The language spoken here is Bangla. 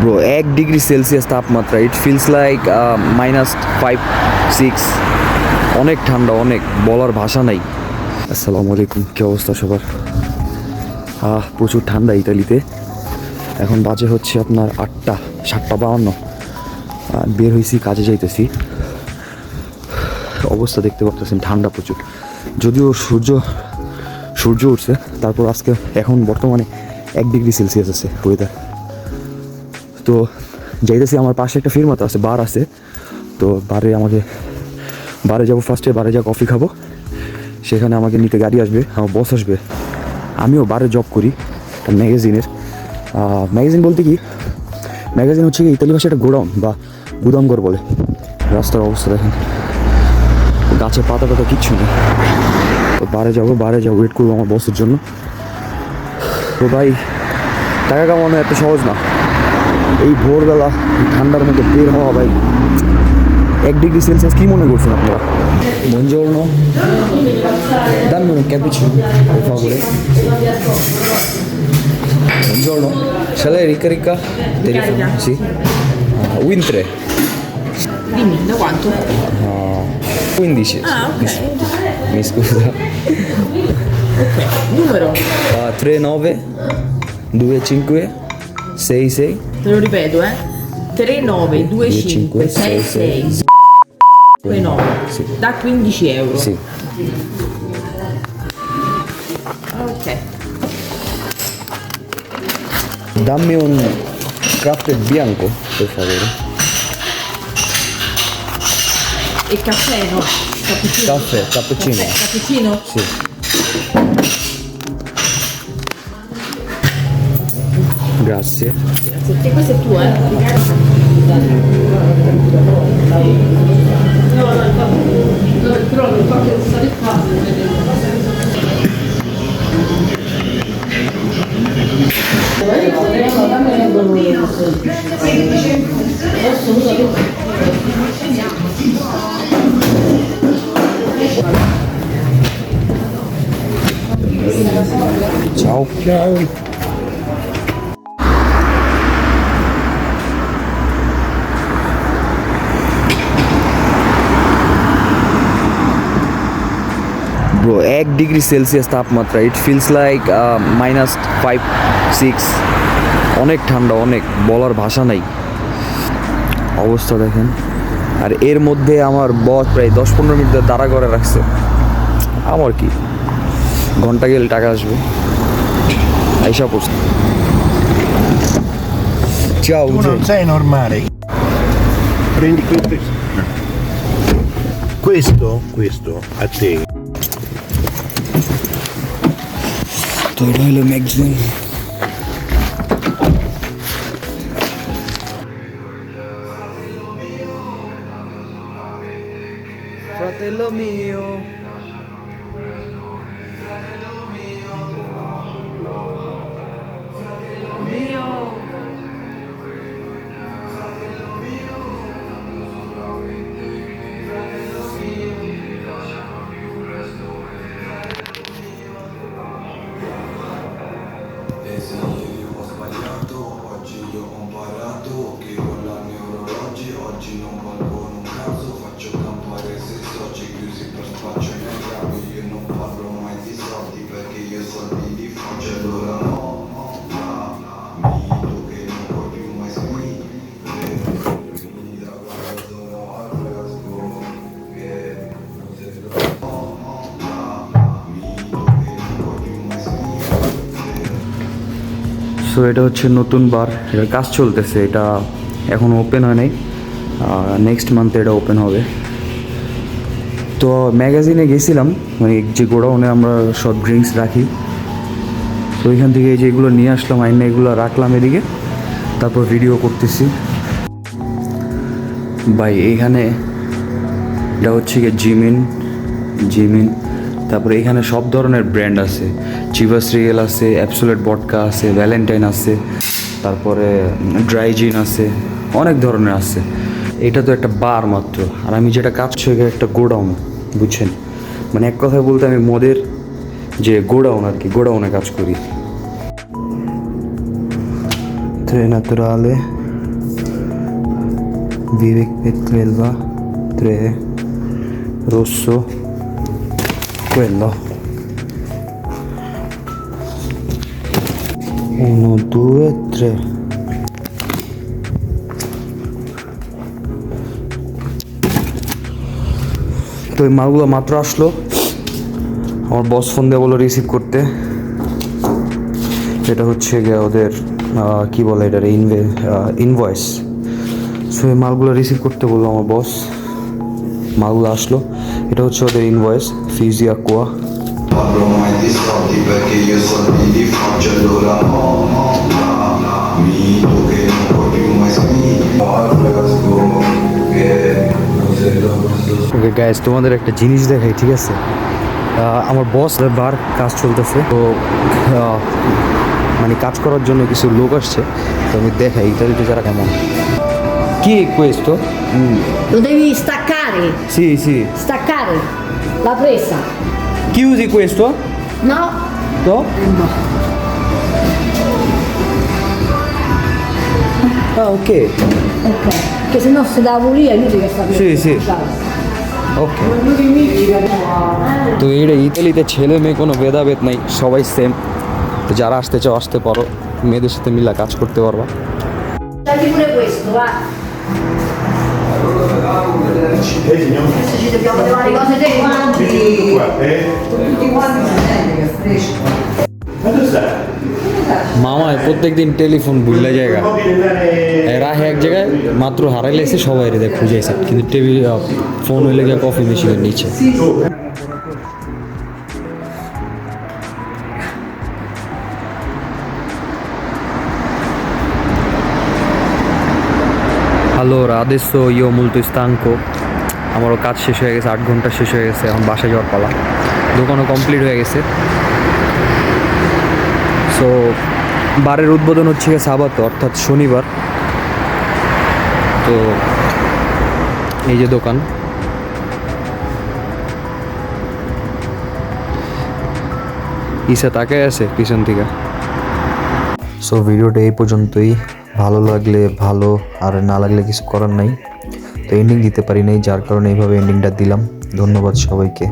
ব্রো 1 ডিগ্রি সেলসিয়াস তাপমাত্রা, ইট ফিলস লাইক -5-6। অনেক ঠান্ডা, অনেক বলার ভাষা নাই। আসসালামু আলাইকুম, কী অবস্থা সবার? প্রচুর ঠান্ডা ইতালিতে। এখন বাজে হচ্ছে আপনার 8টা 7:52। বের হয়েছি, কাজে যাইতেছি। অবস্থা দেখতে পাচ্ছেন, ঠান্ডা প্রচুর। যদিও সূর্য উঠছে, তারপর আজকে এখন বর্তমানে 1 ডিগ্রি সেলসিয়াস আছে ওয়েদার। তো যাইতেছি, আমার পাশে একটা ফিরমাতে আছে, বার আছে। তো বারে যাবো। ফার্স্টে বারে যা কফি খাবো, সেখানে আমাকে নিতে গাড়ি আসবে, আমার বস আসবে। আমিও বারে জব করি ম্যাগাজিনের। ম্যাগাজিন বলতে কি, ম্যাগাজিন হচ্ছে কি ইতালি ভাষায় একটা গোডাউন বা গুদামঘর বলে। রাস্তার অবস্থা দেখেন, গাছে পাতা কিচ্ছু নেই। তো বারে যাবো ওয়েট করবো আমার বসের জন্য। তো ভাই, টাকা কামানো এত সহজ না। এই ভোরবেলা ঠান্ডার মধ্যে বের হওয়া, ভাই 1 ডিগ্রি সেলসিয়াস কী মনে করছেন আপনারা? Buongiorno, dammi un cappuccino per favore. Buongiorno, se lei ricarica telefono? Sì. Win 3. Dimmi, da quanto? 15. Ok. Mi scusa. Ok, numero? 39 25 66. Te lo ripeto, 392566 9. Sì. Da 15 euro. Sì. Ok. Dammi un caffè bianco, per favore. E caffè no? Cappuccino? Cappuccino. Caffè, cappuccino? Sì. Grazie. Grazie. Questo è tuo, Ciao. Ciao. Bro 1 degree Celsius তাপমাত্রা, ইট ফিলস লাইক -5-6। অনেক ঠান্ডা, অনেক বলার ভাষা নাই। অবস্থা দেখেন। আর এর মধ্যে আমার বস প্রায় 10-15 মিনিট দাঁড়া করে রাখছে। আমার কি, ঘন্টা গেলে টাকা আসবে, এইসব অবস্থা। Ciao. Tu non sei normale. Prendi questo a te. তো এটা হলো magazine. Fratello mio. Ho sbagliato, oggi io ho imparato che con la neurologi oggi non valgo un cazzo, faccio campare se soci chiusi per spaccio nel grado, io non parlo mai di soldi perché io soldi li faccio, allora mito che non puoi più mai scrivere, da quando sono al fresco, che non sei troppo, mito che non puoi più mai scrivere. So এটা হচ্ছে নতুন বার, এটার কাজ চলতেছে, এটা এখনও ওপেন হয় নাই। নেক্সট মান্থে এটা ওপেন হবে। তো ম্যাগাজিনে গেছিলাম, মানে যে গোডাউনে আমরা সব ড্রিঙ্কস রাখি, তো ওইখান থেকে এই যে এগুলো নিয়ে আসলাম, আইনে এগুলো রাখলাম এদিকে, তারপর ভিডিও করতেছি। ভাই এইখানে এটা হচ্ছে গিয়ে জিমিন। তারপরে এখানে সব ধরনের ব্র্যান্ড আছে, চিভাস রিয়েল আছে, অ্যাবসোলেট ভডকা আছে, ভ্যালেন্টাইন আছে, তারপরে ড্রাই জিন আছে, অনেক ধরনের আছে। এটা তো একটা বার মাত্র, আর আমি যেটা কাজ করছি একটা গোডাউন, বুঝছেন? মানে এক কথায় বলতে আমি মদের যে গোডাউন আর কি, গোডাউনে কাজ করি। Tre naturale Vivek Petrelva 3 rosso quello 1 2 3 তো এই মালগুলো মাত্র আসলো আমার বস ফোন দিয়ে বললো রিসিভ করতে এটা হচ্ছে গিয়ে ওদের কি বলে এটার ইনভয়েস সো এই মালগুলো রিসিভ করতে বললো আমার বস মালগুলো আসলো এটা হচ্ছে ওদের invoice Fiji aqua Parlo mai di soldi perché io soldi li faccio allora mito che non puoi più mai okay guys তোমাদের একটা জিনিস দেখাই ঠিক আছে আমার বস বার কাজ চলতেছে তো মানে কাজ করার জন্য কিছু লোক আসছে তো আমি দেখাই ইতালিতে যারা কেমন কি questo? Lo devi staccare, Sì, sì. staccare la presa. Chiusi questo? No? No? No. Ah, ok. Ok. Che se no se da lì è inutile che sta Sì, sì. ওকে তো এটা ইতালিতে ছেলে মেয়ে কোনো ভেদাভেদ নাই সবাই সেম তো যারা আসতে চাও আসতে পারো মেয়েদের সাথে মিলা কাজ করতে পারবা Dagli pure questo, va. Adesso ci dobbiamo levare le cose dei guanti. Tutti quanti si sente che è fresco. Ma dove stai? মামায় প্রত্যেকদিন টেলিফোন ভুললে জায়গা এরা এক জায়গায় মাত্র হারাইলেছে সবাই রে খুঁজেছে কিন্তু টেবিল ফোন হইলে গিয়ে কফি মেশিনের নিচে Allora, adesso io molto stanco আমারও কাজ শেষ হয়ে গেছে 8 ঘন্টা শেষ হয়ে গেছে এখন বাসায় যাওয়ার পালা দোকানও কমপ্লিট হয়ে গেছে সো বারের উদ্বোধন হচ্ছে সাবাতো অর্থাৎ শনিবার তো এই যে দোকান ইসা তাকায় আছে পিছন থেকে সো ভিডিওটা এই পর্যন্তই ভালো লাগলে ভালো আর না লাগলে কিছু করার নাই তো এন্ডিং দিতে পারি নাই যার কারণে এইভাবে এন্ডিংটা দিলাম ধন্যবাদ সবাইকে